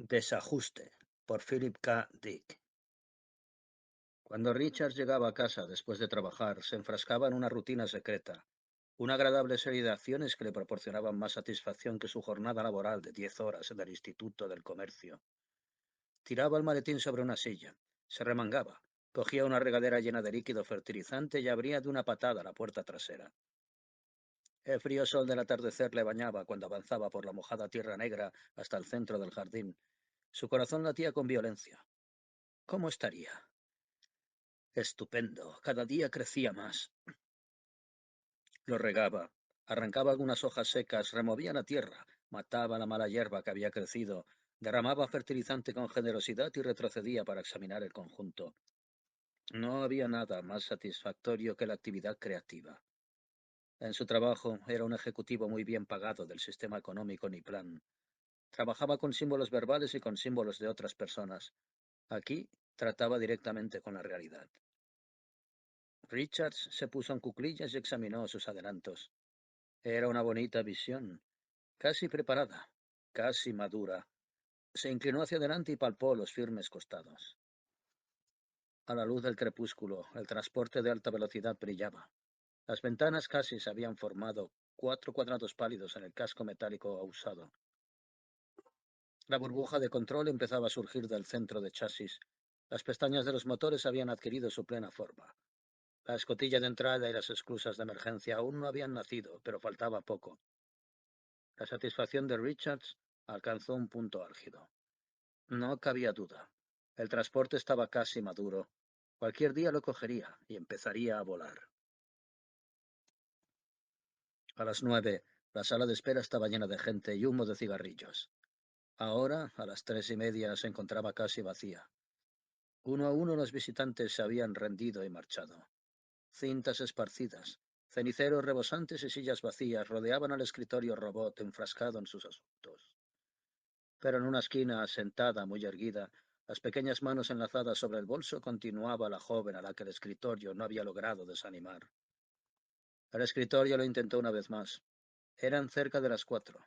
Desajuste, por Philip K. Dick. Cuando Richards llegaba a casa después de trabajar, se enfrascaba en una rutina secreta, una agradable serie de acciones que le proporcionaban más satisfacción que su jornada laboral de 10 horas en el Instituto del Comercio. Tiraba el maletín sobre una silla, se remangaba, cogía una regadera llena de líquido fertilizante y abría de una patada la puerta trasera. El frío sol del atardecer le bañaba cuando avanzaba por la mojada tierra negra hasta el centro del jardín. Su corazón latía con violencia. ¿Cómo estaría? Estupendo, cada día crecía más. Lo regaba, arrancaba algunas hojas secas, removía la tierra, mataba la mala hierba que había crecido, derramaba fertilizante con generosidad y retrocedía para examinar el conjunto. No había nada más satisfactorio que la actividad creativa. En su trabajo era un ejecutivo muy bien pagado del sistema económico Niplan. Trabajaba con símbolos verbales y con símbolos de otras personas. Aquí trataba directamente con la realidad. Richards se puso en cuclillas y examinó sus adelantos. Era una bonita visión, casi preparada, casi madura. Se inclinó hacia adelante y palpó los firmes costados. A la luz del crepúsculo, el transporte de alta velocidad brillaba. Las ventanas casi se habían formado 4 cuadrados pálidos en el casco metálico usado. La burbuja de control empezaba a surgir del centro de chasis. Las pestañas de los motores habían adquirido su plena forma. La escotilla de entrada y las esclusas de emergencia aún no habían nacido, pero faltaba poco. La satisfacción de Richards alcanzó un punto álgido. No cabía duda. El transporte estaba casi maduro. Cualquier día lo cogería y empezaría a volar. A las 9, la sala de espera estaba llena de gente y humo de cigarrillos. Ahora, a las 3:30, se encontraba casi vacía. Uno a uno los visitantes se habían rendido y marchado. Cintas esparcidas, ceniceros rebosantes y sillas vacías rodeaban al escritorio robot enfrascado en sus asuntos. Pero en una esquina, sentada, muy erguida, las pequeñas manos enlazadas sobre el bolso, continuaba la joven a la que el escritorio no había logrado desanimar. El escritorio lo intentó una vez más. Eran cerca de las 4.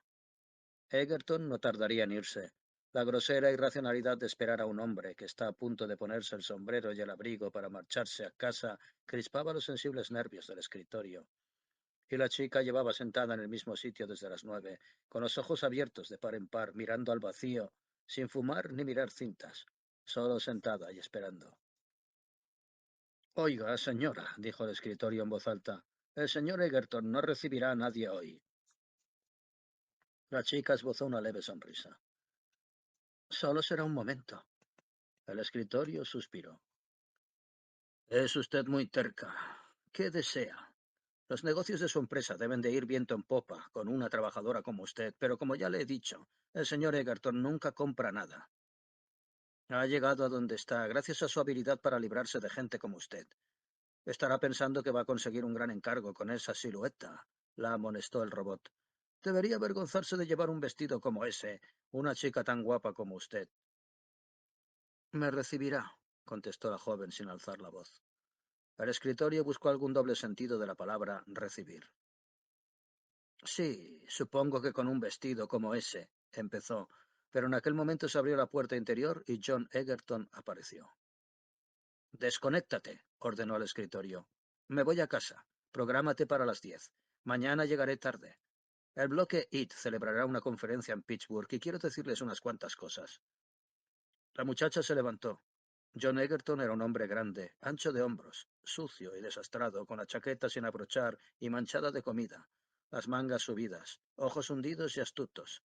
Egerton no tardaría en irse. La grosera irracionalidad de esperar a un hombre que está a punto de ponerse el sombrero y el abrigo para marcharse a casa crispaba los sensibles nervios del escritorio. Y la chica llevaba sentada en el mismo sitio desde las 9, con los ojos abiertos de par en par, mirando al vacío, sin fumar ni mirar cintas, solo sentada y esperando. Oiga, señora, dijo el escritorio en voz alta, el señor Egerton no recibirá a nadie hoy. La chica esbozó una leve sonrisa. Solo será un momento. El escritorio suspiró. Es usted muy terca. ¿Qué desea? Los negocios de su empresa deben de ir viento en popa con una trabajadora como usted, pero como ya le he dicho, el señor Egerton nunca compra nada. Ha llegado a donde está gracias a su habilidad para librarse de gente como usted. Estará pensando que va a conseguir un gran encargo con esa silueta, la amonestó el robot. Debería avergonzarse de llevar un vestido como ese, una chica tan guapa como usted. Me recibirá, contestó la joven sin alzar la voz. El escritorio buscó algún doble sentido de la palabra recibir. Sí, supongo que con un vestido como ese, empezó, pero en aquel momento se abrió la puerta interior y John Egerton apareció. Desconéctate, ordenó al escritorio. Me voy a casa. Prográmate para las 10. Mañana llegaré tarde. El bloque IT celebrará una conferencia en Pittsburgh y quiero decirles unas cuantas cosas. La muchacha se levantó. John Egerton era un hombre grande, ancho de hombros, sucio y desastrado, con la chaqueta sin abrochar y manchada de comida, las mangas subidas, ojos hundidos y astutos.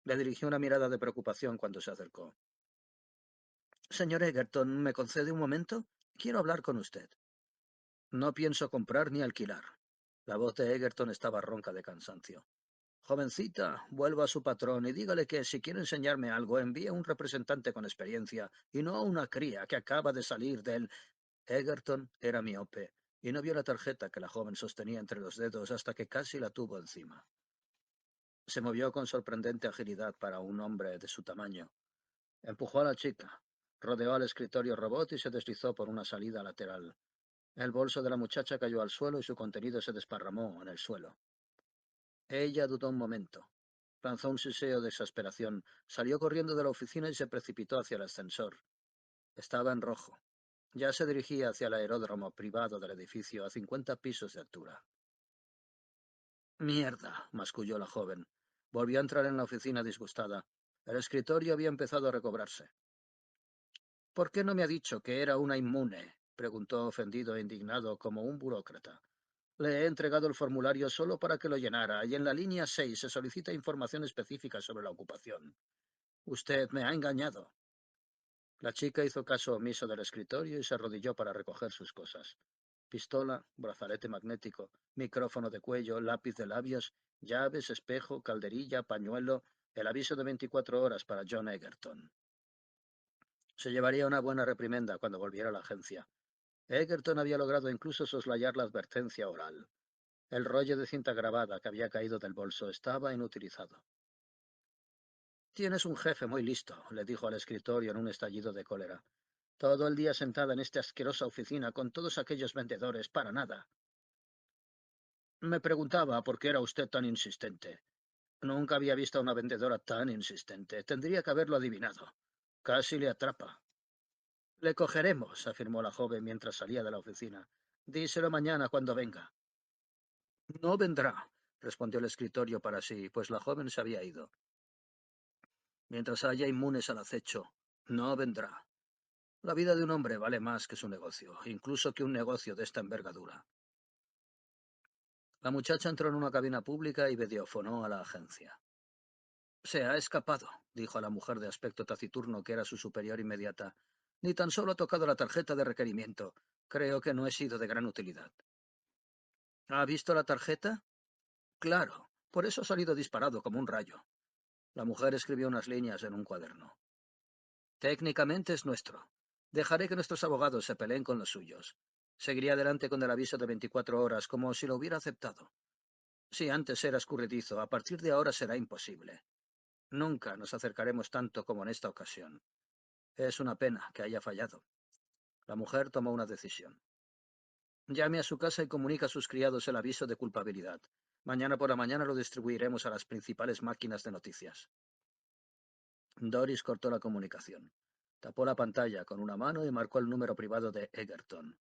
Le dirigió una mirada de preocupación cuando se acercó. Señor Egerton, ¿me concede un momento? Quiero hablar con usted. No pienso comprar ni alquilar. La voz de Egerton estaba ronca de cansancio. Jovencita, vuelva a su patrón y dígale que si quiere enseñarme algo, envíe a un representante con experiencia y no a una cría que acaba de salir del... Egerton era miope y no vio la tarjeta que la joven sostenía entre los dedos hasta que casi la tuvo encima. Se movió con sorprendente agilidad para un hombre de su tamaño. Empujó a la chica, rodeó al escritorio robot y se deslizó por una salida lateral. El bolso de la muchacha cayó al suelo y su contenido se desparramó en el suelo. Ella dudó un momento. Lanzó un siseo de exasperación, salió corriendo de la oficina y se precipitó hacia el ascensor. Estaba en rojo. Ya se dirigía hacia el aeródromo privado del edificio a 50 pisos de altura. Mierda, masculló la joven. Volvió a entrar en la oficina disgustada. El escritorio había empezado a recobrarse. ¿Por qué no me ha dicho que era una inmune? Preguntó ofendido e indignado como un burócrata. Le he entregado el formulario solo para que lo llenara, y en la línea 6 se solicita información específica sobre la ocupación. Usted me ha engañado. La chica hizo caso omiso del escritorio y se arrodilló para recoger sus cosas. Pistola, brazalete magnético, micrófono de cuello, lápiz de labios, llaves, espejo, calderilla, pañuelo, el aviso de 24 horas para John Egerton. Se llevaría una buena reprimenda cuando volviera a la agencia. Egerton había logrado incluso soslayar la advertencia oral. El rollo de cinta grabada que había caído del bolso estaba inutilizado. Tienes un jefe muy listo, le dijo al escritorio en un estallido de cólera. Todo el día sentada en esta asquerosa oficina con todos aquellos vendedores para nada. Me preguntaba por qué era usted tan insistente. Nunca había visto a una vendedora tan insistente. Tendría que haberlo adivinado. Casi le atrapa. Le cogeremos, afirmó la joven mientras salía de la oficina. Díselo mañana cuando venga. No vendrá, respondió el escritorio para sí, pues la joven se había ido. Mientras haya inmunes al acecho, no vendrá. La vida de un hombre vale más que su negocio, incluso que un negocio de esta envergadura. La muchacha entró en una cabina pública y videofonó a la agencia. Se ha escapado, dijo a la mujer de aspecto taciturno que era su superior inmediata. Ni tan solo ha tocado la tarjeta de requerimiento. Creo que no he sido de gran utilidad. ¿Ha visto la tarjeta? Claro, por eso ha salido disparado como un rayo. La mujer escribió unas líneas en un cuaderno. Técnicamente es nuestro. Dejaré que nuestros abogados se peleen con los suyos. Seguiría adelante con el aviso de 24 horas como si lo hubiera aceptado. Si antes era escurridizo, a partir de ahora será imposible. Nunca nos acercaremos tanto como en esta ocasión. Es una pena que haya fallado. La mujer tomó una decisión. Llame a su casa y comunica a sus criados el aviso de culpabilidad. Mañana por la mañana lo distribuiremos a las principales máquinas de noticias. Doris cortó la comunicación. Tapó la pantalla con una mano y marcó el número privado de Egerton.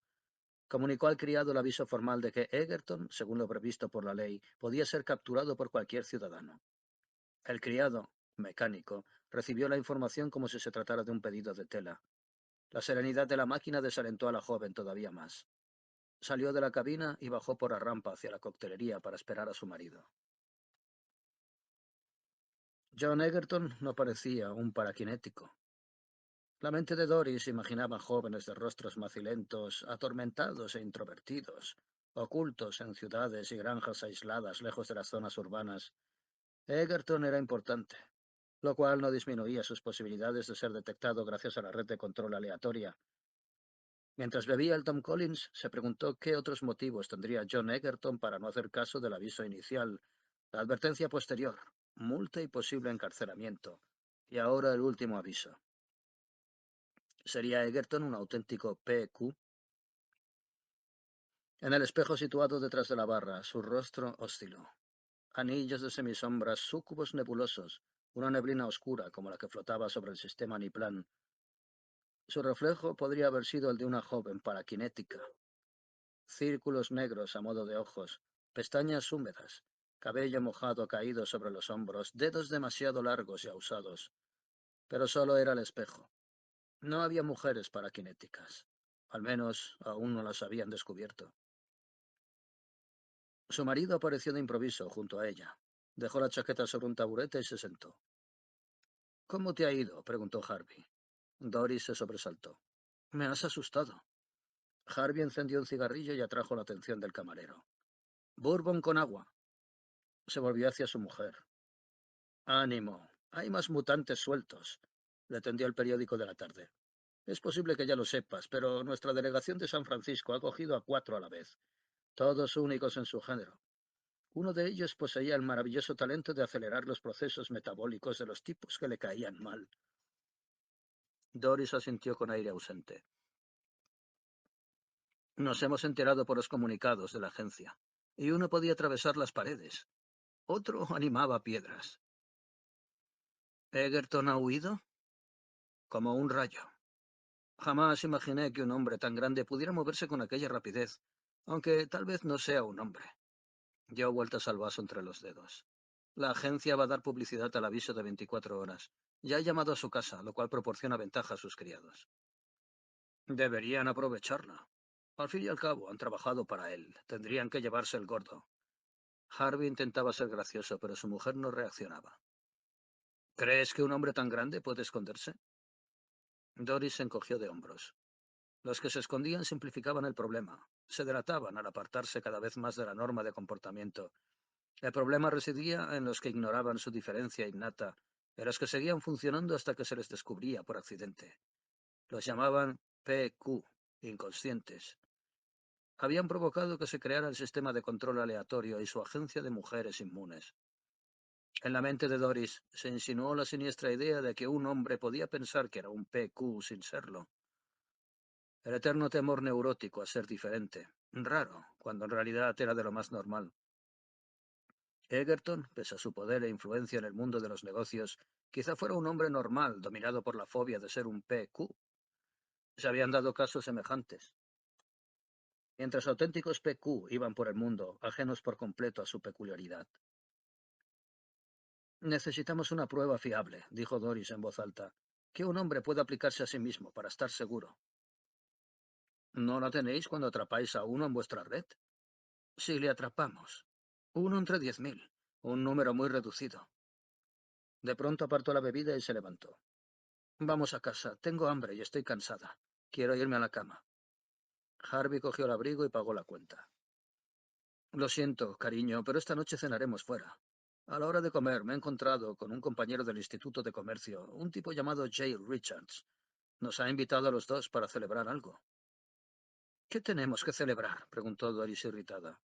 Comunicó al criado el aviso formal de que Egerton, según lo previsto por la ley, podía ser capturado por cualquier ciudadano. El criado, mecánico, recibió la información como si se tratara de un pedido de tela. La serenidad de la máquina desalentó a la joven todavía más. Salió de la cabina y bajó por la rampa hacia la coctelería para esperar a su marido. John Egerton no parecía un paraquinético. La mente de Doris imaginaba jóvenes de rostros macilentos, atormentados e introvertidos, ocultos en ciudades y granjas aisladas lejos de las zonas urbanas. Egerton era importante, lo cual no disminuía sus posibilidades de ser detectado gracias a la red de control aleatoria. Mientras bebía el Tom Collins, se preguntó qué otros motivos tendría John Egerton para no hacer caso del aviso inicial, la advertencia posterior, multa y posible encarcelamiento, y ahora el último aviso. ¿Sería Egerton un auténtico PQ? En el espejo situado detrás de la barra, su rostro osciló. Anillos de semisombras, súcubos nebulosos, una neblina oscura como la que flotaba sobre el sistema Niplan. Su reflejo podría haber sido el de una joven paraquinética. Círculos negros a modo de ojos, pestañas húmedas, cabello mojado caído sobre los hombros, dedos demasiado largos y ahusados. Pero solo era el espejo. No había mujeres paraquinéticas. Al menos aún no las habían descubierto. Su marido apareció de improviso junto a ella. Dejó la chaqueta sobre un taburete y se sentó. ¿Cómo te ha ido? Preguntó Harvey. Doris se sobresaltó. Me has asustado. Harvey encendió un cigarrillo y atrajo la atención del camarero. Bourbon con agua. Se volvió hacia su mujer. Ánimo. Hay más mutantes sueltos. Le tendió el periódico de la tarde. Es posible que ya lo sepas, pero nuestra delegación de San Francisco ha cogido a 4 a la vez, todos únicos en su género. Uno de ellos poseía el maravilloso talento de acelerar los procesos metabólicos de los tipos que le caían mal. Doris asintió con aire ausente. Nos hemos enterado por los comunicados de la agencia. Y uno podía atravesar las paredes. Otro animaba piedras. ¿Egerton ha huido? Como un rayo. Jamás imaginé que un hombre tan grande pudiera moverse con aquella rapidez, aunque tal vez no sea un hombre. Dio vueltas al vaso entre los dedos. La agencia va a dar publicidad al aviso de 24 horas. Ya he llamado a su casa, lo cual proporciona ventaja a sus criados. Deberían aprovecharla. Al fin y al cabo, han trabajado para él. Tendrían que llevarse el gordo. Harvey intentaba ser gracioso, pero su mujer no reaccionaba. ¿Crees que un hombre tan grande puede esconderse? Doris se encogió de hombros. Los que se escondían simplificaban el problema. Se delataban al apartarse cada vez más de la norma de comportamiento. El problema residía en los que ignoraban su diferencia innata, en los que seguían funcionando hasta que se les descubría por accidente. Los llamaban PQ, inconscientes. Habían provocado que se creara el sistema de control aleatorio y su agencia de mujeres inmunes. En la mente de Doris se insinuó la siniestra idea de que un hombre podía pensar que era un PQ sin serlo. El eterno temor neurótico a ser diferente, raro, cuando en realidad era de lo más normal. Egerton, pese a su poder e influencia en el mundo de los negocios, quizá fuera un hombre normal, dominado por la fobia de ser un PQ. Se habían dado casos semejantes. Mientras auténticos PQ iban por el mundo, ajenos por completo a su peculiaridad. Necesitamos una prueba fiable, dijo Doris en voz alta, que un hombre pueda aplicarse a sí mismo para estar seguro. ¿No la tenéis cuando atrapáis a uno en vuestra red? Si le atrapamos. Uno entre 10.000, un número muy reducido. De pronto apartó la bebida y se levantó. Vamos a casa, tengo hambre y estoy cansada. Quiero irme a la cama. Harvey cogió el abrigo y pagó la cuenta. Lo siento, cariño, pero esta noche cenaremos fuera. A la hora de comer me he encontrado con un compañero del Instituto de Comercio, un tipo llamado Jay Richards. Nos ha invitado a los dos para celebrar algo. ¿Qué tenemos que celebrar? Preguntó Doris irritada.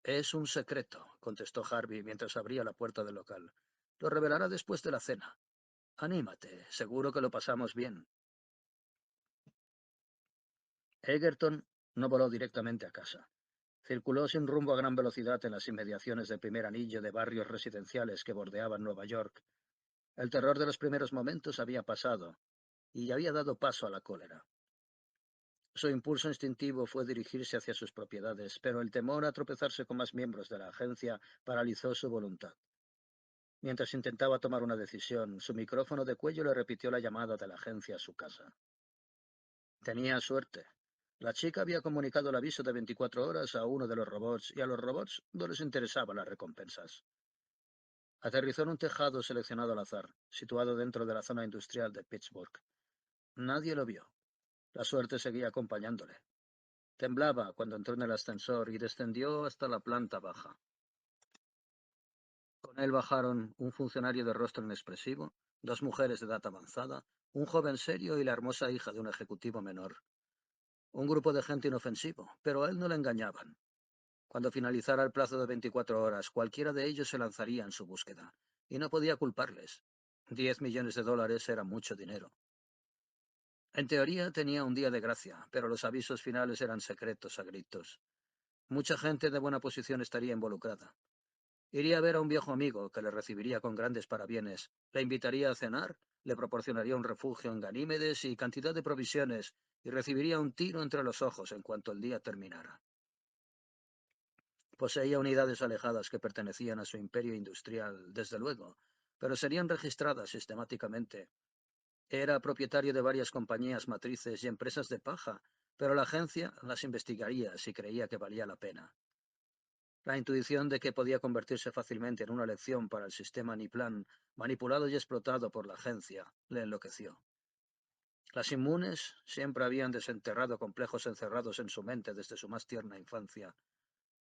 Es un secreto, contestó Harvey mientras abría la puerta del local. Lo revelará después de la cena. Anímate, seguro que lo pasamos bien. Egerton no voló directamente a casa. Circuló sin rumbo a gran velocidad en las inmediaciones del primer anillo de barrios residenciales que bordeaban Nueva York. El terror de los primeros momentos había pasado y había dado paso a la cólera. Su impulso instintivo fue dirigirse hacia sus propiedades, pero el temor a tropezarse con más miembros de la agencia paralizó su voluntad. Mientras intentaba tomar una decisión, su micrófono de cuello le repitió la llamada de la agencia a su casa. Tenía suerte. La chica había comunicado el aviso de 24 horas a uno de los robots y a los robots no les interesaban las recompensas. Aterrizó en un tejado seleccionado al azar, situado dentro de la zona industrial de Pittsburgh. Nadie lo vio. La suerte seguía acompañándole. Temblaba cuando entró en el ascensor y descendió hasta la planta baja. Con él bajaron un funcionario de rostro inexpresivo, dos mujeres de edad avanzada, un joven serio y la hermosa hija de un ejecutivo menor. Un grupo de gente inofensivo, pero a él no le engañaban. Cuando finalizara el plazo de 24 horas, cualquiera de ellos se lanzaría en su búsqueda, y no podía culparles. 10 millones de dólares era mucho dinero. En teoría tenía un día de gracia, pero los avisos finales eran secretos a gritos. Mucha gente de buena posición estaría involucrada. Iría a ver a un viejo amigo que le recibiría con grandes parabienes, le invitaría a cenar, le proporcionaría un refugio en Ganímedes y cantidad de provisiones, y recibiría un tiro entre los ojos en cuanto el día terminara. Poseía unidades alejadas que pertenecían a su imperio industrial, desde luego, pero serían registradas sistemáticamente. Era propietario de varias compañías matrices y empresas de paja, pero la agencia las investigaría si creía que valía la pena. La intuición de que podía convertirse fácilmente en una lección para el sistema Niplan, manipulado y explotado por la agencia, le enloqueció. Las inmunes siempre habían desenterrado complejos encerrados en su mente desde su más tierna infancia.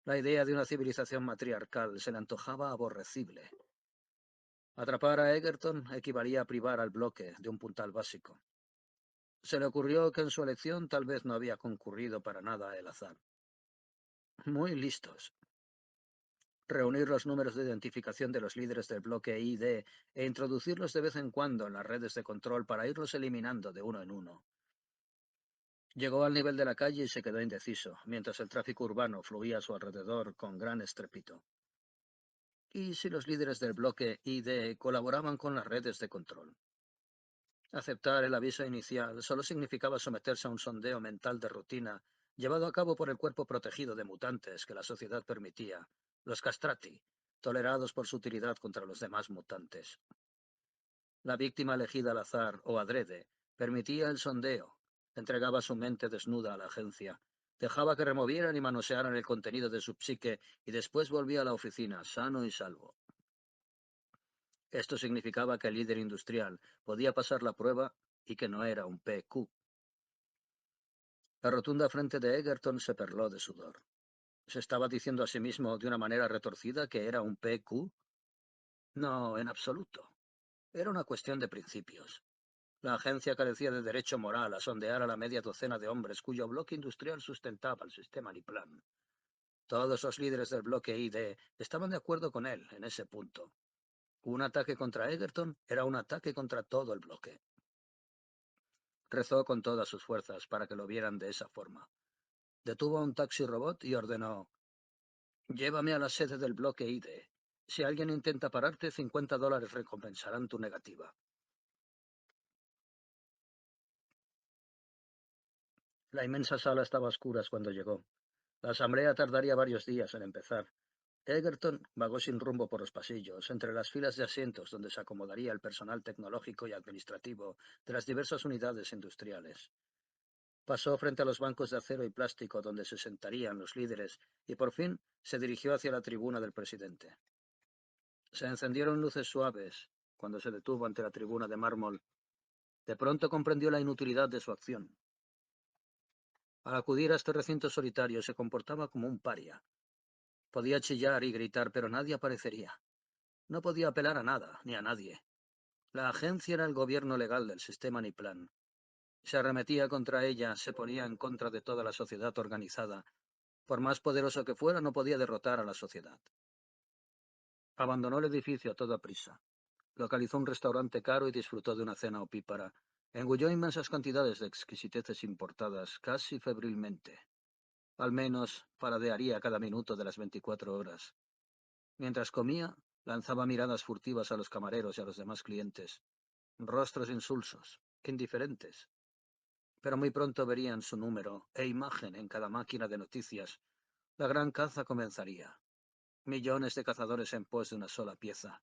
La idea de una civilización matriarcal se le antojaba aborrecible. Atrapar a Egerton equivalía a privar al bloque de un puntal básico. Se le ocurrió que en su elección tal vez no había concurrido para nada el azar. Muy listos. Reunir los números de identificación de los líderes del bloque ID e introducirlos de vez en cuando en las redes de control para irlos eliminando de uno en uno. Llegó al nivel de la calle y se quedó indeciso, mientras el tráfico urbano fluía a su alrededor con gran estrépito. y si los líderes del bloque ID colaboraban con las redes de control. Aceptar el aviso inicial solo significaba someterse a un sondeo mental de rutina llevado a cabo por el cuerpo protegido de mutantes que la sociedad permitía, los castrati, tolerados por su utilidad contra los demás mutantes. La víctima elegida al azar o adrede permitía el sondeo, entregaba su mente desnuda a la agencia, dejaba que removieran y manosearan el contenido de su psique y después volvía a la oficina sano y salvo. Esto significaba que el líder industrial podía pasar la prueba y que no era un PQ. La rotunda frente de Egerton se perló de sudor. ¿Se estaba diciendo a sí mismo de una manera retorcida que era un PQ? No, en absoluto. Era una cuestión de principios. La agencia carecía de derecho moral a sondear a la media docena de hombres cuyo bloque industrial sustentaba el sistema Niplan. Todos los líderes del bloque ID estaban de acuerdo con él en ese punto. Un ataque contra Egerton era un ataque contra todo el bloque. Rezó con todas sus fuerzas para que lo vieran de esa forma. Detuvo a un taxi robot y ordenó: llévame a la sede del bloque ID. Si alguien intenta pararte, $50 recompensarán tu negativa. La inmensa sala estaba a oscuras cuando llegó. La asamblea tardaría varios días en empezar. Egerton vagó sin rumbo por los pasillos, entre las filas de asientos donde se acomodaría el personal tecnológico y administrativo de las diversas unidades industriales. Pasó frente a los bancos de acero y plástico donde se sentarían los líderes y por fin se dirigió hacia la tribuna del presidente. Se encendieron luces suaves cuando se detuvo ante la tribuna de mármol. De pronto comprendió la inutilidad de su acción. Al acudir a este recinto solitario se comportaba como un paria. Podía chillar y gritar, pero nadie aparecería. No podía apelar a nada, ni a nadie. La agencia era el gobierno legal del sistema Niplan. Se arremetía contra ella, se ponía en contra de toda la sociedad organizada. Por más poderoso que fuera, no podía derrotar a la sociedad. Abandonó el edificio a toda prisa. Localizó un restaurante caro y disfrutó de una cena opípara. Engulló inmensas cantidades de exquisiteces importadas, casi febrilmente. Al menos paladearía cada minuto de las 24 horas. Mientras comía, lanzaba miradas furtivas a los camareros y a los demás clientes. Rostros insulsos, indiferentes. Pero muy pronto verían su número e imagen en cada máquina de noticias. La gran caza comenzaría. Millones de cazadores en pos de una sola pieza.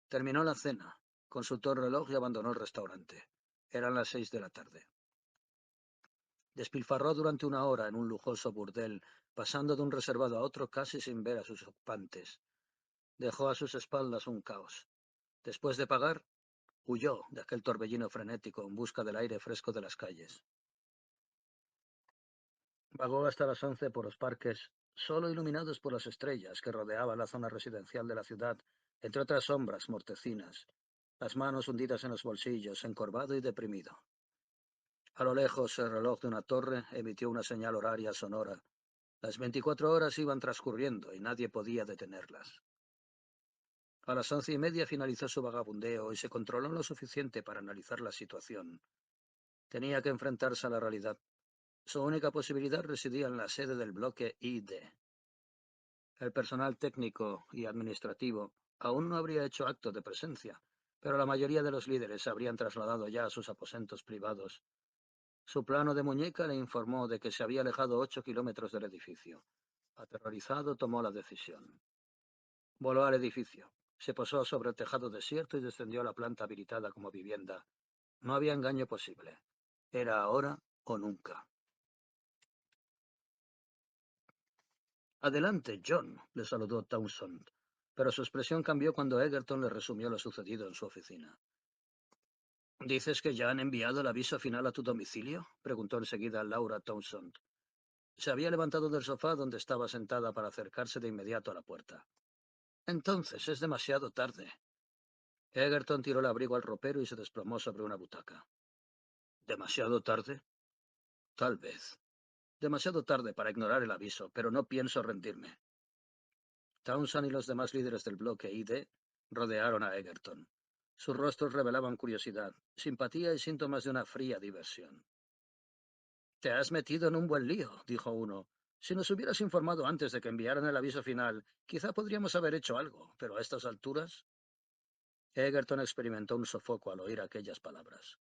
Terminó la cena, consultó el reloj y abandonó el restaurante. Eran las 6 de la tarde. Despilfarró durante una hora en un lujoso burdel, pasando de un reservado a otro casi sin ver a sus ocupantes. Dejó a sus espaldas un caos. Después de pagar, huyó de aquel torbellino frenético en busca del aire fresco de las calles. Vagó hasta las 11 por los parques, solo iluminados por las estrellas que rodeaban la zona residencial de la ciudad, entre otras sombras mortecinas, las manos hundidas en los bolsillos, encorvado y deprimido. A lo lejos, el reloj de una torre emitió una señal horaria sonora. Las 24 horas iban transcurriendo y nadie podía detenerlas. A las 11:30 finalizó su vagabundeo y se controló lo suficiente para analizar la situación. Tenía que enfrentarse a la realidad. Su única posibilidad residía en la sede del bloque ID. El personal técnico y administrativo aún no habría hecho acto de presencia, pero la mayoría de los líderes se habrían trasladado ya a sus aposentos privados. Su plano de muñeca le informó de que se había alejado 8 kilómetros del edificio. Aterrorizado, tomó la decisión. Voló al edificio. Se posó sobre el tejado desierto y descendió a la planta habilitada como vivienda. No había engaño posible. Era ahora o nunca. Adelante, John, le saludó Townsend, pero su expresión cambió cuando Egerton le resumió lo sucedido en su oficina. ¿Dices que ya han enviado el aviso final a tu domicilio?, preguntó enseguida Laura Townsend. Se había levantado del sofá donde estaba sentada para acercarse de inmediato a la puerta. Entonces es demasiado tarde. Egerton tiró el abrigo al ropero y se desplomó sobre una butaca. ¿Demasiado tarde? Tal vez. Demasiado tarde para ignorar el aviso, pero no pienso rendirme. Townsend y los demás líderes del bloque ID rodearon a Egerton. Sus rostros revelaban curiosidad, simpatía y síntomas de una fría diversión. «Te has metido en un buen lío», dijo uno. Si nos hubieras informado antes de que enviaran el aviso final, quizá podríamos haber hecho algo, pero a estas alturas... Egerton experimentó un sofoco al oír aquellas palabras.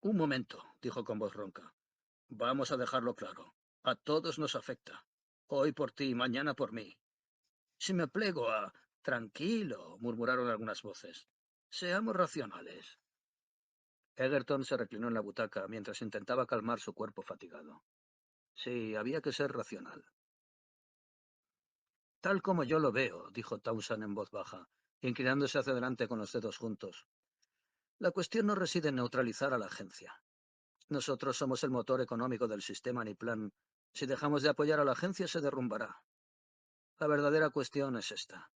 Un momento, dijo con voz ronca. Vamos a dejarlo claro. A todos nos afecta. Hoy por ti, mañana por mí. Si me plego a... Tranquilo, murmuraron algunas voces. Seamos racionales. Egerton se reclinó en la butaca mientras intentaba calmar su cuerpo fatigado. Sí, había que ser racional. Tal como yo lo veo, dijo Townsend en voz baja, inclinándose hacia adelante con los dedos juntos. La cuestión no reside en neutralizar a la agencia. Nosotros somos el motor económico del sistema Aniplan. Si dejamos de apoyar a la agencia, se derrumbará. La verdadera cuestión es esta.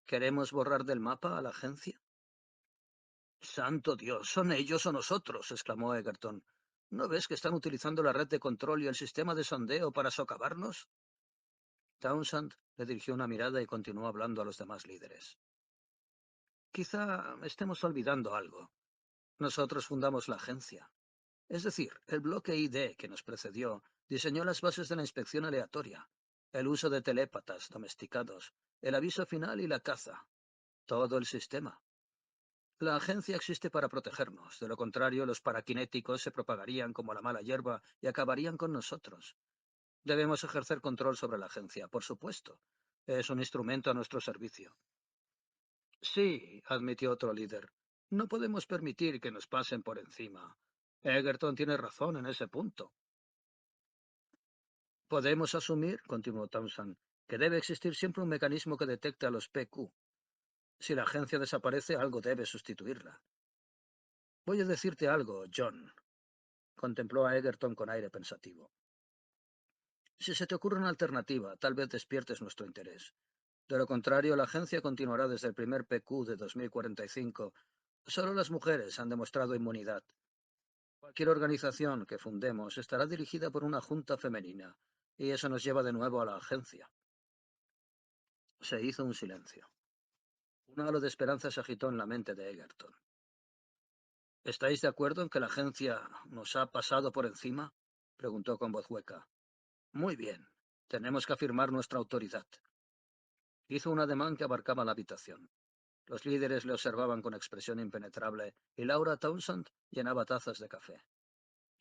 ¿Queremos borrar del mapa a la agencia? Santo Dios, ¿son ellos o nosotros? Exclamó Egerton. ¿No ves que están utilizando la red de control y el sistema de sondeo para socavarnos? Townsend le dirigió una mirada y continuó hablando a los demás líderes. Quizá estemos olvidando algo. Nosotros fundamos la agencia. Es decir, el bloque ID que nos precedió diseñó las bases de la inspección aleatoria, el uso de telépatas domesticados, el aviso final y la caza. Todo el sistema. La agencia existe para protegernos. De lo contrario, los paraquinéticos se propagarían como la mala hierba y acabarían con nosotros. Debemos ejercer control sobre la agencia, por supuesto. Es un instrumento a nuestro servicio. Sí, admitió otro líder. No podemos permitir que nos pasen por encima. Egerton tiene razón en ese punto. Podemos asumir, continuó Townsend, que debe existir siempre un mecanismo que detecte a los PQ. Si la agencia desaparece, algo debe sustituirla. Voy a decirte algo, John. Contempló a Egerton con aire pensativo. Si se te ocurre una alternativa, tal vez despiertes nuestro interés. De lo contrario, la agencia continuará desde el primer PQ de 2045. Solo las mujeres han demostrado inmunidad. Cualquier organización que fundemos estará dirigida por una junta femenina, y eso nos lleva de nuevo a la agencia. Se hizo un silencio. Un halo de esperanza se agitó en la mente de Egerton. ¿Estáis de acuerdo en que la agencia nos ha pasado por encima? Preguntó con voz hueca. Muy bien. Tenemos que afirmar nuestra autoridad. Hizo un ademán que abarcaba la habitación. Los líderes le observaban con expresión impenetrable y Laura Townsend llenaba tazas de café.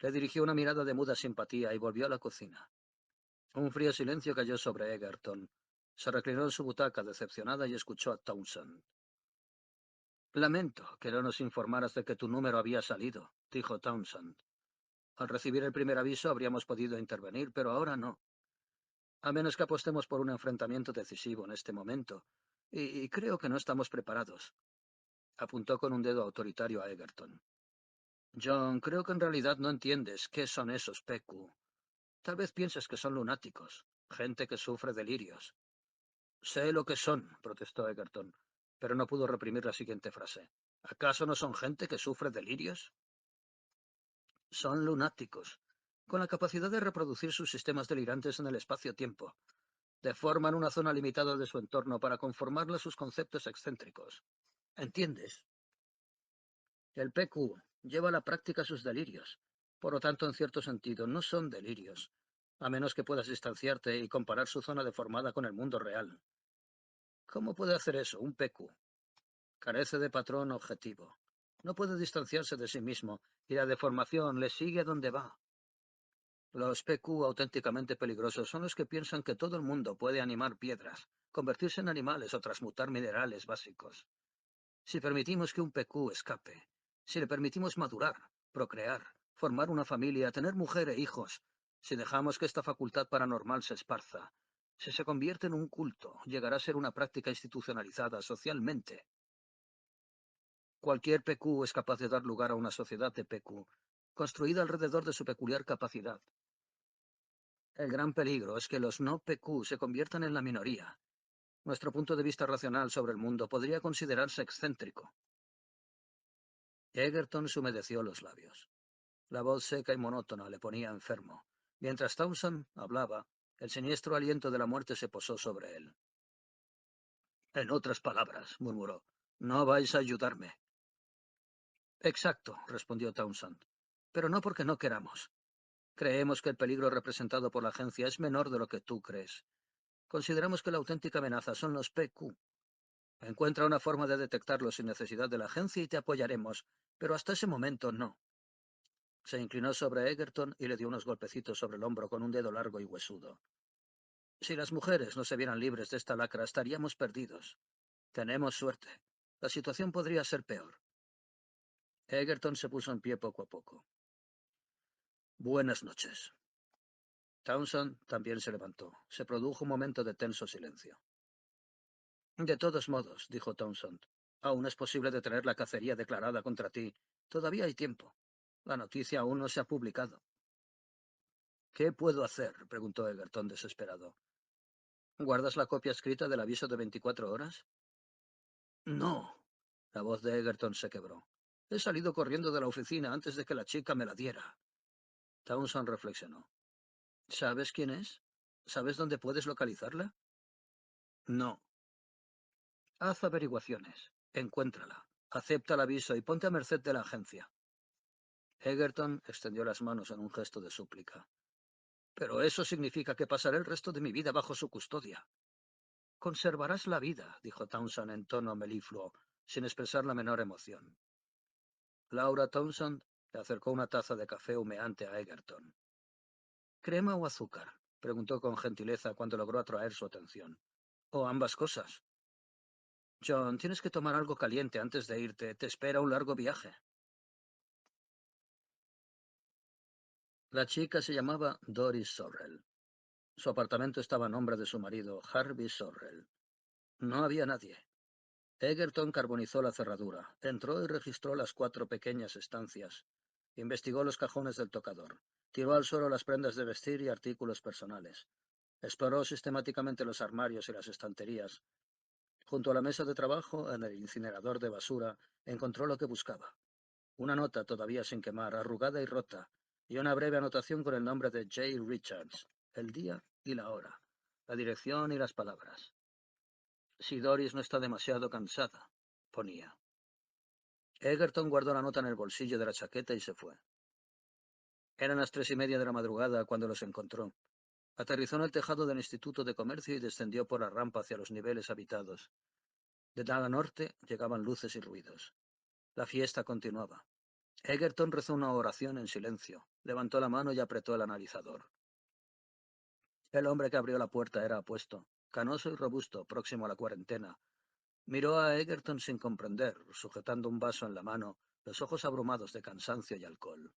Le dirigió una mirada de muda simpatía y volvió a la cocina. Un frío silencio cayó sobre Egerton. Se reclinó en su butaca decepcionada y escuchó a Townsend. Lamento que no nos informaras de que tu número había salido, dijo Townsend. Al recibir el primer aviso habríamos podido intervenir, pero ahora no. A menos que apostemos por un enfrentamiento decisivo en este momento. Y creo que no estamos preparados. Apuntó con un dedo autoritario a Egerton. John, creo que en realidad no entiendes qué son esos PQ. Tal vez pienses que son lunáticos, gente que sufre delirios. Sé lo que son, protestó Egerton, pero no pudo reprimir la siguiente frase. ¿Acaso no son gente que sufre delirios? Son lunáticos, con la capacidad de reproducir sus sistemas delirantes en el espacio-tiempo. Deforman una zona limitada de su entorno para conformarle a sus conceptos excéntricos. ¿Entiendes? El PQ lleva a la práctica sus delirios. Por lo tanto, en cierto sentido, no son delirios, a menos que puedas distanciarte y comparar su zona deformada con el mundo real. ¿Cómo puede hacer eso un PQ? Carece de patrón objetivo. No puede distanciarse de sí mismo y la deformación le sigue a donde va. Los PQ auténticamente peligrosos son los que piensan que todo el mundo puede animar piedras, convertirse en animales o transmutar minerales básicos. Si permitimos que un PQ escape, si le permitimos madurar, procrear, formar una familia, tener mujer e hijos, si dejamos que esta facultad paranormal se esparza, si se convierte en un culto, llegará a ser una práctica institucionalizada socialmente. Cualquier PQ es capaz de dar lugar a una sociedad de PQ, construida alrededor de su peculiar capacidad. El gran peligro es que los no PQ se conviertan en la minoría. Nuestro punto de vista racional sobre el mundo podría considerarse excéntrico. Egerton se humedeció los labios. La voz seca y monótona le ponía enfermo. Mientras Townsend hablaba, el siniestro aliento de la muerte se posó sobre él. En otras palabras, murmuró, no vais a ayudarme. Exacto, respondió Townsend. Pero no porque no queramos. Creemos que el peligro representado por la agencia es menor de lo que tú crees. Consideramos que la auténtica amenaza son los PQ. Encuentra una forma de detectarlos sin necesidad de la agencia y te apoyaremos, pero hasta ese momento no. Se inclinó sobre Egerton y le dio unos golpecitos sobre el hombro con un dedo largo y huesudo. Si las mujeres no se vieran libres de esta lacra, estaríamos perdidos. Tenemos suerte. La situación podría ser peor. Egerton se puso en pie poco a poco. Buenas noches. Townsend también se levantó. Se produjo un momento de tenso silencio. De todos modos, dijo Townsend, aún es posible detener la cacería declarada contra ti. Todavía hay tiempo. La noticia aún no se ha publicado. ¿Qué puedo hacer? Preguntó Egerton desesperado. ¿Guardas la copia escrita del aviso de 24 horas? No. La voz de Egerton se quebró. He salido corriendo de la oficina antes de que la chica me la diera. Townsend reflexionó. ¿Sabes quién es? ¿Sabes dónde puedes localizarla? No. Haz averiguaciones. Encuéntrala. Acepta el aviso y ponte a merced de la agencia. Egerton extendió las manos en un gesto de súplica. Pero eso significa que pasaré el resto de mi vida bajo su custodia. Conservarás la vida, dijo Townsend en tono melifluo, sin expresar la menor emoción. Laura Townsend le acercó una taza de café humeante a Egerton. ¿Crema o azúcar? Preguntó con gentileza cuando logró atraer su atención. ¿O ambas cosas? John, tienes que tomar algo caliente antes de irte. Te espera un largo viaje. La chica se llamaba Doris Sorrell. Su apartamento estaba a nombre de su marido, Harvey Sorrell. No había nadie. Egerton carbonizó la cerradura, entró y registró las 4 pequeñas estancias. Investigó los cajones del tocador. Tiró al suelo las prendas de vestir y artículos personales. Exploró sistemáticamente los armarios y las estanterías. Junto a la mesa de trabajo, en el incinerador de basura, encontró lo que buscaba. Una nota todavía sin quemar, arrugada y rota, y una breve anotación con el nombre de J. Richards, el día y la hora, la dirección y las palabras. Si Doris no está demasiado cansada, ponía. Egerton guardó la nota en el bolsillo de la chaqueta y se fue. Eran las 3:30 de la madrugada cuando los encontró. Aterrizó en el tejado del Instituto de Comercio y descendió por la rampa hacia los niveles habitados. De al norte llegaban luces y ruidos. La fiesta continuaba. Egerton rezó una oración en silencio, levantó la mano y apretó el analizador. El hombre que abrió la puerta era apuesto, canoso y robusto, próximo a la cuarentena. Miró a Egerton sin comprender, sujetando un vaso en la mano, los ojos abrumados de cansancio y alcohol.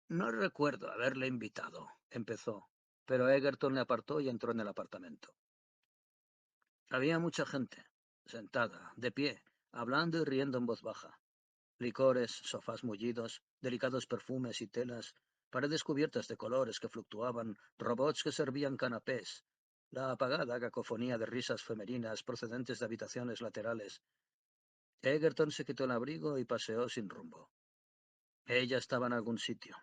No recuerdo haberle invitado, empezó, pero Egerton le apartó y entró en el apartamento. Había mucha gente, sentada, de pie, hablando y riendo en voz baja. Licores, sofás mullidos, delicados perfumes y telas, paredes cubiertas de colores que fluctuaban, robots que servían canapés, la apagada cacofonía de risas femeninas procedentes de habitaciones laterales. Egerton se quitó el abrigo y paseó sin rumbo. Ella estaba en algún sitio.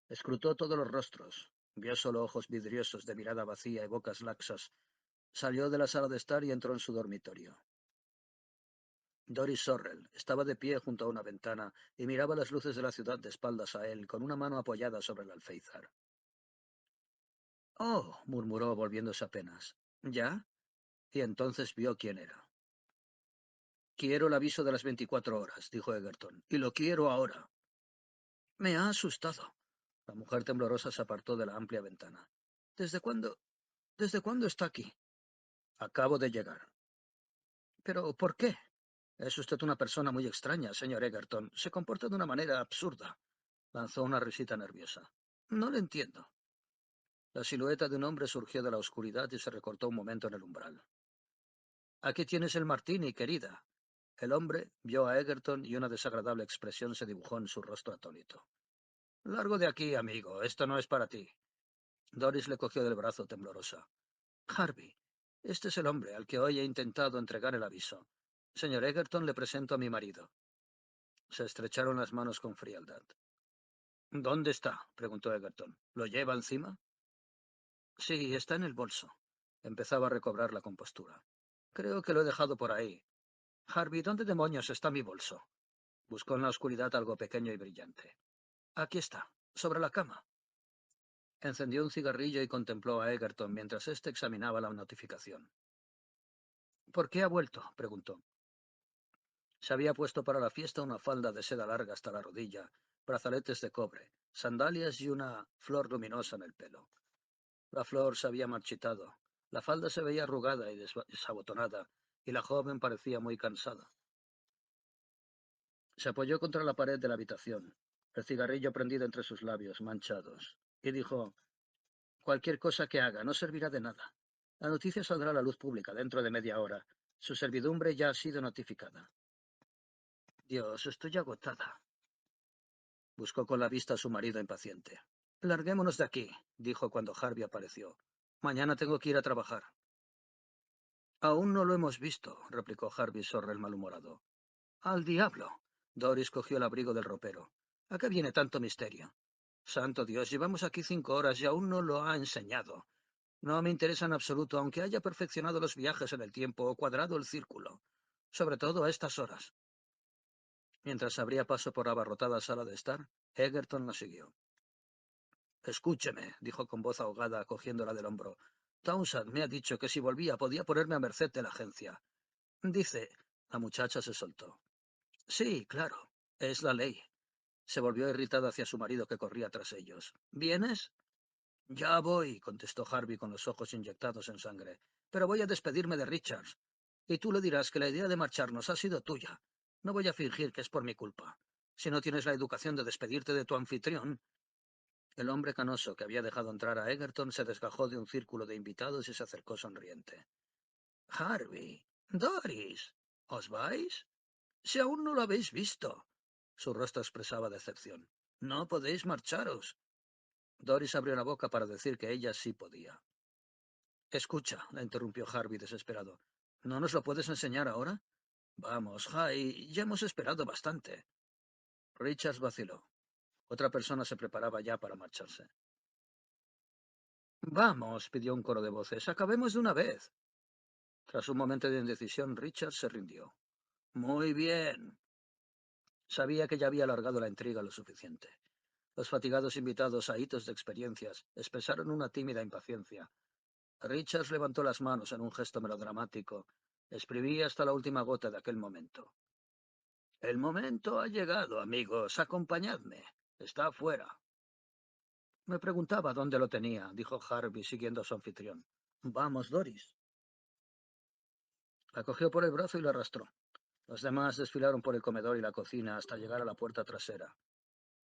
Escrutó todos los rostros. Vio solo ojos vidriosos de mirada vacía y bocas laxas. Salió de la sala de estar y entró en su dormitorio. Doris Sorrell estaba de pie junto a una ventana y miraba las luces de la ciudad de espaldas a él, con una mano apoyada sobre el alféizar. «Oh», murmuró volviéndose apenas. «¿Ya?» Y entonces vio quién era. «Quiero el aviso de las 24 horas», dijo Egerton, «y lo quiero ahora». «Me ha asustado». La mujer temblorosa se apartó de la amplia ventana. «¿Desde cuándo? ¿Desde cuándo está aquí?» «Acabo de llegar». «¿Pero por qué?» «Es usted una persona muy extraña, señor Egerton. Se comporta de una manera absurda». Lanzó una risita nerviosa. «No lo entiendo». La silueta de un hombre surgió de la oscuridad y se recortó un momento en el umbral. «Aquí tienes el martini, querida». El hombre vio a Egerton y una desagradable expresión se dibujó en su rostro atónito. «Largo de aquí, amigo. Esto no es para ti». Doris le cogió del brazo temblorosa. «Harvey, este es el hombre al que hoy he intentado entregar el aviso. Señor Egerton, le presento a mi marido». Se estrecharon las manos con frialdad. «¿Dónde está?», preguntó Egerton. «¿Lo lleva encima?» «Sí, está en el bolso». Empezaba a recobrar la compostura. «Creo que lo he dejado por ahí. Harvey, ¿dónde demonios está mi bolso?» Buscó en la oscuridad algo pequeño y brillante. «Aquí está». sobre la cama. Encendió un cigarrillo y contempló a Egerton mientras éste examinaba la notificación. ¿Por qué ha vuelto?, preguntó. Se había puesto para la fiesta una falda de seda larga hasta la rodilla, brazaletes de cobre, sandalias y una flor luminosa en el pelo. La flor se había marchitado, la falda se veía arrugada y desabotonada, y la joven parecía muy cansada. Se apoyó contra la pared de la habitación, el cigarrillo prendido entre sus labios manchados, y dijo: cualquier cosa que haga no servirá de nada. La noticia saldrá a la luz pública dentro de media hora. Su servidumbre ya ha sido notificada. Dios, estoy agotada. Buscó con la vista a su marido impaciente. Larguémonos de aquí, dijo cuando Harvey apareció. Mañana tengo que ir a trabajar. Aún no lo hemos visto, replicó Harvey sobre el malhumorado. Al diablo. Doris cogió el abrigo del ropero. ¿A qué viene tanto misterio? Santo Dios, llevamos aquí 5 horas y aún no lo ha enseñado. No me interesa en absoluto, aunque haya perfeccionado los viajes en el tiempo o cuadrado el círculo. Sobre todo a estas horas. Mientras abría paso por la abarrotada sala de estar, Egerton la siguió. Escúcheme, dijo con voz ahogada, cogiéndola del hombro. Townsend me ha dicho que si volvía podía ponerme a merced de la agencia. Dice... La muchacha se soltó. Sí, claro. Es la ley. Se volvió irritada hacia su marido que corría tras ellos. ¿Vienes? Ya voy, contestó Harvey con los ojos inyectados en sangre. Pero voy a despedirme de Richards. Y tú le dirás que la idea de marcharnos ha sido tuya. No voy a fingir que es por mi culpa. Si no tienes la educación de despedirte de tu anfitrión... El hombre canoso que había dejado entrar a Egerton se desgajó de un círculo de invitados y se acercó sonriente. Harvey, Doris, ¿os vais? Si aún no lo habéis visto. Su rostro expresaba decepción. No podéis marcharos. Doris abrió la boca para decir que ella sí podía. Escucha, la interrumpió Harvey desesperado. ¿No nos lo puedes enseñar ahora? Vamos, Jay, ya hemos esperado bastante. Richards vaciló. Otra persona se preparaba ya para marcharse. Vamos, pidió un coro de voces, acabemos de una vez. Tras un momento de indecisión, Richards se rindió. Muy bien. Sabía que ya había alargado la intriga lo suficiente. Los fatigados invitados, ahitos de experiencias, expresaron una tímida impaciencia. Richards levantó las manos en un gesto melodramático. Exprimí hasta la última gota de aquel momento. El momento ha llegado, amigos. Acompañadme. Está afuera. Me preguntaba dónde lo tenía, dijo Harvey siguiendo a su anfitrión. Vamos, Doris. La cogió por el brazo y la arrastró. Los demás desfilaron por el comedor y la cocina hasta llegar a la puerta trasera.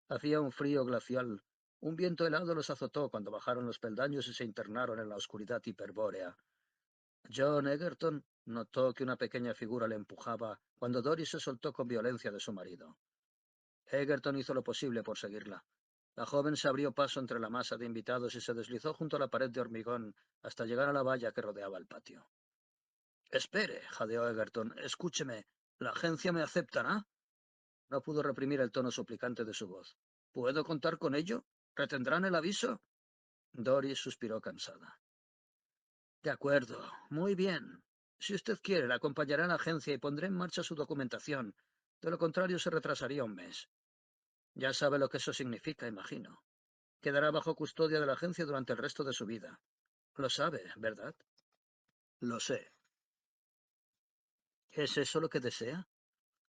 Hacía un frío glacial. Un viento helado los azotó cuando bajaron los peldaños y se internaron en la oscuridad hiperbórea. John Egerton notó que una pequeña figura le empujaba cuando Doris se soltó con violencia de su marido. Egerton hizo lo posible por seguirla. La joven se abrió paso entre la masa de invitados y se deslizó junto a la pared de hormigón hasta llegar a la valla que rodeaba el patio. Espere, jadeó Egerton. Escúcheme. ¿La agencia me aceptará? No pudo reprimir el tono suplicante de su voz. ¿Puedo contar con ello? ¿Retendrán el aviso? Doris suspiró cansada. De acuerdo, muy bien. Si usted quiere, la acompañaré a la agencia y pondré en marcha su documentación. De lo contrario, se retrasaría un mes. Ya sabe lo que eso significa, imagino. Quedará bajo custodia de la agencia durante el resto de su vida. Lo sabe, ¿verdad? Lo sé. ¿Es eso lo que desea?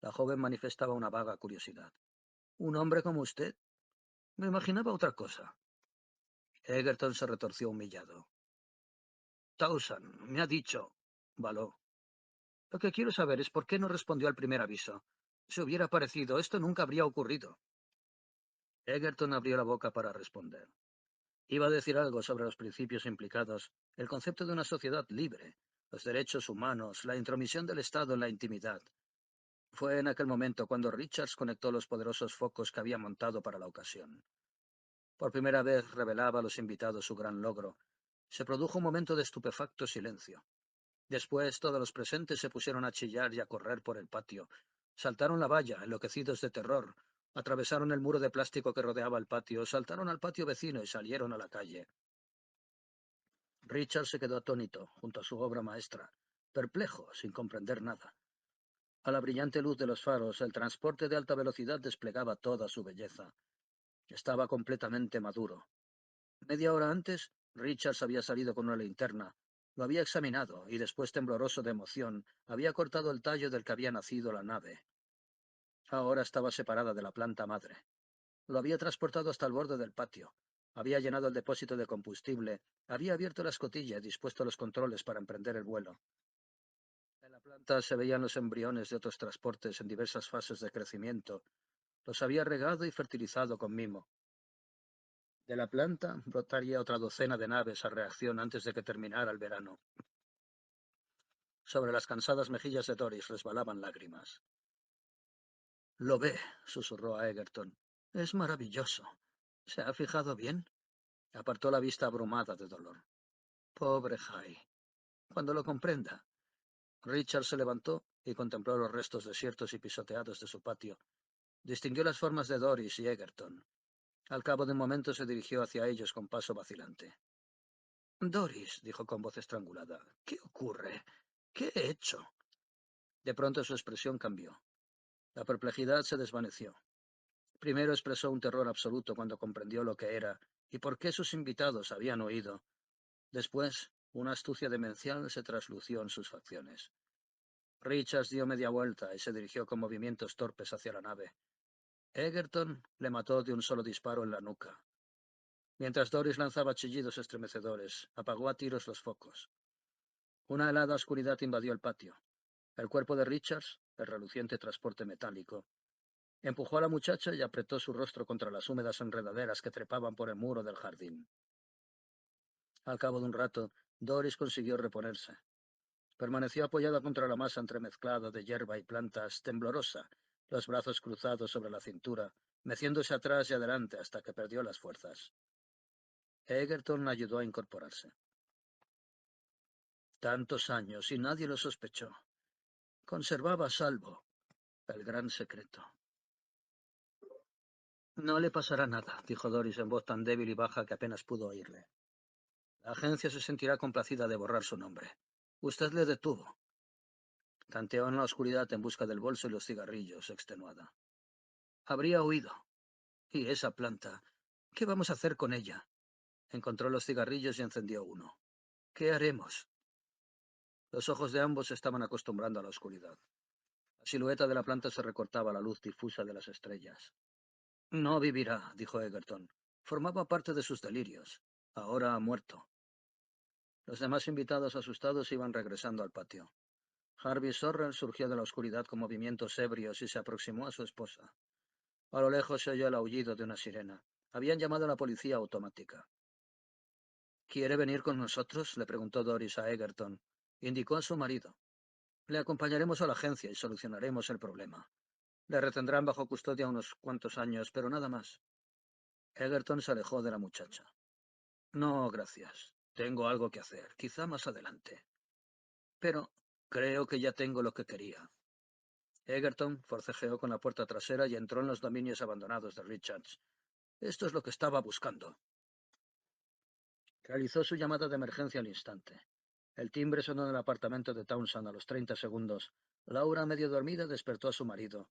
La joven manifestaba una vaga curiosidad. ¿Un hombre como usted? Me imaginaba otra cosa. Egerton se retorció humillado. Townsend me ha dicho... Való. Lo que quiero saber es por qué no respondió al primer aviso. Si hubiera aparecido, esto nunca habría ocurrido. Egerton abrió la boca para responder. Iba a decir algo sobre los principios implicados, el concepto de una sociedad libre, los derechos humanos, la intromisión del Estado en la intimidad. Fue en aquel momento cuando Richards conectó los poderosos focos que había montado para la ocasión. Por primera vez revelaba a los invitados su gran logro. Se produjo un momento de estupefacto silencio. Después todos los presentes se pusieron a chillar y a correr por el patio. Saltaron la valla, enloquecidos de terror. Atravesaron el muro de plástico que rodeaba el patio, saltaron al patio vecino y salieron a la calle. Richard se quedó atónito, junto a su obra maestra, perplejo, sin comprender nada. A la brillante luz de los faros, el transporte de alta velocidad desplegaba toda su belleza. Estaba completamente maduro. Media hora antes, Richards había salido con una linterna, lo había examinado y después, tembloroso de emoción, había cortado el tallo del que había nacido la nave. Ahora estaba separada de la planta madre. Lo había transportado hasta el borde del patio. Había llenado el depósito de combustible, había abierto la escotilla y dispuesto los controles para emprender el vuelo. En la planta se veían los embriones de otros transportes en diversas fases de crecimiento. Los había regado y fertilizado con mimo. De la planta brotaría otra docena de naves a reacción antes de que terminara el verano. Sobre las cansadas mejillas de Doris resbalaban lágrimas. «Lo ve», susurró a Egerton. «Es maravilloso. ¿Se ha fijado bien?» Apartó la vista abrumada de dolor. «Pobre Jay. Cuando lo comprenda». Richard se levantó y contempló los restos desiertos y pisoteados de su patio. Distinguió las formas de Doris y Egerton. Al cabo de un momento se dirigió hacia ellos con paso vacilante. «Doris», dijo con voz estrangulada, «¿qué ocurre? ¿Qué he hecho?» De pronto su expresión cambió. La perplejidad se desvaneció. Primero expresó un terror absoluto cuando comprendió lo que era y por qué sus invitados habían huido. Después, una astucia demencial se traslució en sus facciones. Richards dio media vuelta y se dirigió con movimientos torpes hacia la nave. Egerton le mató de un solo disparo en la nuca. Mientras Doris lanzaba chillidos estremecedores, apagó a tiros los focos. Una helada oscuridad invadió el patio. El cuerpo de Richards, el reluciente transporte metálico, empujó a la muchacha y apretó su rostro contra las húmedas enredaderas que trepaban por el muro del jardín. Al cabo de un rato, Doris consiguió reponerse. Permaneció apoyada contra la masa entremezclada de hierba y plantas, temblorosa, los brazos cruzados sobre la cintura, meciéndose atrás y adelante hasta que perdió las fuerzas. Egerton la ayudó a incorporarse. Tantos años y nadie lo sospechó. Conservaba a salvo el gran secreto. «No le pasará nada», dijo Doris en voz tan débil y baja que apenas pudo oírle. «La agencia se sentirá complacida de borrar su nombre. Usted le detuvo». Tanteó en la oscuridad en busca del bolso y los cigarrillos, extenuada. «Habría huido. Y esa planta. ¿Qué vamos a hacer con ella?» Encontró los cigarrillos y encendió uno. «¿Qué haremos?» Los ojos de ambos se estaban acostumbrando a la oscuridad. La silueta de la planta se recortaba a la luz difusa de las estrellas. «No vivirá», dijo Egerton. «Formaba parte de sus delirios. Ahora ha muerto». Los demás invitados asustados iban regresando al patio. Harvey Sorrell surgió de la oscuridad con movimientos ebrios y se aproximó a su esposa. A lo lejos se oyó el aullido de una sirena. Habían llamado a la policía automática. «¿Quiere venir con nosotros?», le preguntó Doris a Egerton. Indicó a su marido. «Le acompañaremos a la agencia y solucionaremos el problema. Le retendrán bajo custodia unos cuantos años, pero nada más». Egerton se alejó de la muchacha. «No, gracias. Tengo algo que hacer, quizá más adelante. Pero creo que ya tengo lo que quería». Egerton forcejeó con la puerta trasera y entró en los dominios abandonados de Richards. «Esto es lo que estaba buscando». Realizó su llamada de emergencia al instante. El timbre sonó en el apartamento de Townsend a los 30 segundos. Laura, medio dormida, despertó a su marido.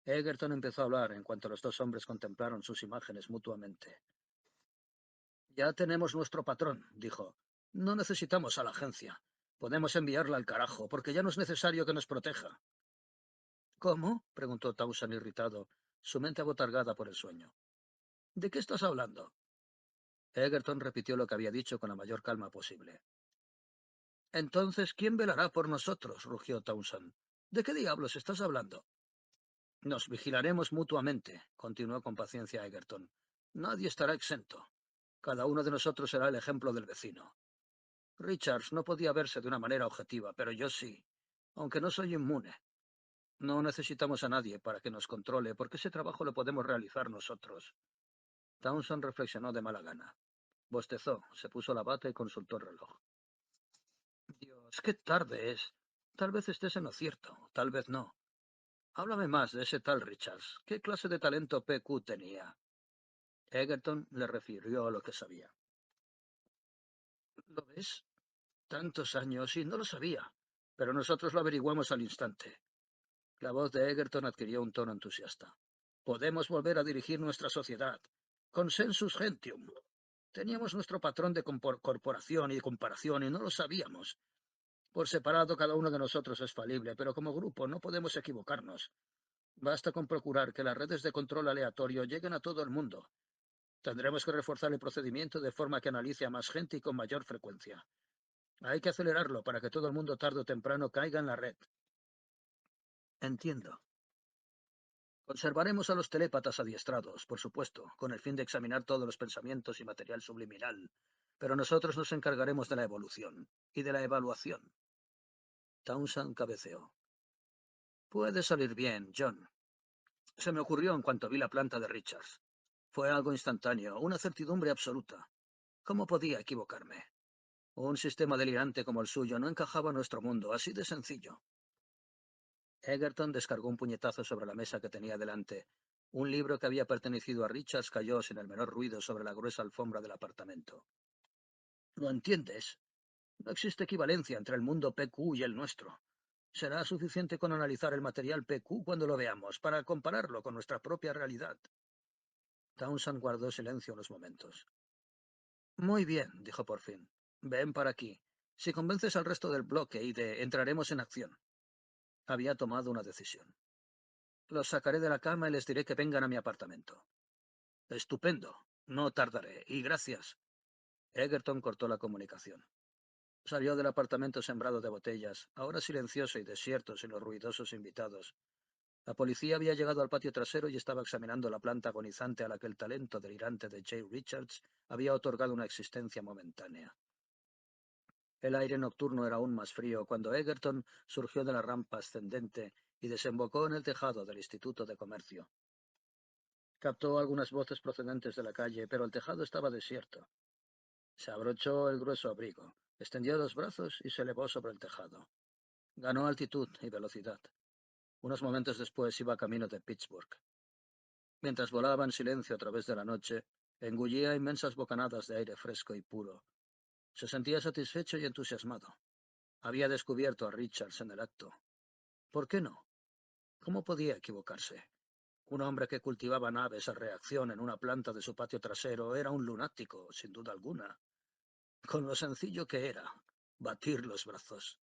Egerton empezó a hablar en cuanto los dos hombres contemplaron sus imágenes mutuamente. «Ya tenemos nuestro patrón», dijo. «No necesitamos a la agencia. Podemos enviarla al carajo, porque ya no es necesario que nos proteja». «¿Cómo?», preguntó Townsend irritado, su mente abotargada por el sueño. «¿De qué estás hablando?» Egerton repitió lo que había dicho con la mayor calma posible. «Entonces, ¿quién velará por nosotros?», rugió Townsend. «¿De qué diablos estás hablando?» «Nos vigilaremos mutuamente», continuó con paciencia Egerton. «Nadie estará exento. Cada uno de nosotros será el ejemplo del vecino. Richards no podía verse de una manera objetiva, pero yo sí, aunque no soy inmune. No necesitamos a nadie para que nos controle, porque ese trabajo lo podemos realizar nosotros». Townsend reflexionó de mala gana. Bostezó, se puso la bata y consultó el reloj. «Dios, qué tarde es. Tal vez estés en lo cierto, tal vez no. Háblame más de ese tal Richards. ¿Qué clase de talento PQ tenía?» Egerton le refirió lo que sabía. «¿Lo ves? Tantos años y no lo sabía. Pero nosotros lo averiguamos al instante». La voz de Egerton adquirió un tono entusiasta. «Podemos volver a dirigir nuestra sociedad. Consensus Gentium. Teníamos nuestro patrón de corporación y de comparación y no lo sabíamos. Por separado cada uno de nosotros es falible, pero como grupo no podemos equivocarnos. Basta con procurar que las redes de control aleatorio lleguen a todo el mundo. Tendremos que reforzar el procedimiento de forma que analice a más gente y con mayor frecuencia. Hay que acelerarlo para que todo el mundo tarde o temprano caiga en la red. Entiendo. Conservaremos a los telépatas adiestrados, por supuesto, con el fin de examinar todos los pensamientos y material subliminal, pero nosotros nos encargaremos de la evolución y de la evaluación. Townsend cabeceó. Puede salir bien, John. Se me ocurrió en cuanto vi la planta de Richards. Fue algo instantáneo, una certidumbre absoluta. ¿Cómo podía equivocarme? Un sistema delirante como el suyo no encajaba en nuestro mundo, así de sencillo. Egerton descargó un puñetazo sobre la mesa que tenía delante. Un libro que había pertenecido a Richards cayó sin el menor ruido sobre la gruesa alfombra del apartamento. ¿Lo entiendes? No existe equivalencia entre el mundo PQ y el nuestro. Será suficiente con analizar el material PQ cuando lo veamos, para compararlo con nuestra propia realidad. Townsend guardó silencio unos momentos. Muy bien, dijo por fin. Ven para aquí. Si convences al resto del bloque entraremos en acción. Había tomado una decisión. Los sacaré de la cama y les diré que vengan a mi apartamento. Estupendo. No tardaré. Y gracias. Egerton cortó la comunicación. Salió del apartamento sembrado de botellas, ahora silencioso y desierto sin los ruidosos invitados. La policía había llegado al patio trasero y estaba examinando la planta agonizante a la que el talento delirante de Jay Richards había otorgado una existencia momentánea. El aire nocturno era aún más frío cuando Egerton surgió de la rampa ascendente y desembocó en el tejado del Instituto de Comercio. Captó algunas voces procedentes de la calle, pero el tejado estaba desierto. Se abrochó el grueso abrigo, extendió los brazos y se elevó sobre el tejado. Ganó altitud y velocidad. Unos momentos después iba camino de Pittsburgh. Mientras volaba en silencio a través de la noche, engullía inmensas bocanadas de aire fresco y puro. Se sentía satisfecho y entusiasmado. Había descubierto a Richards en el acto. ¿Por qué no? ¿Cómo podía equivocarse? Un hombre que cultivaba naves a reacción en una planta de su patio trasero era un lunático, sin duda alguna. Con lo sencillo que era, batir los brazos.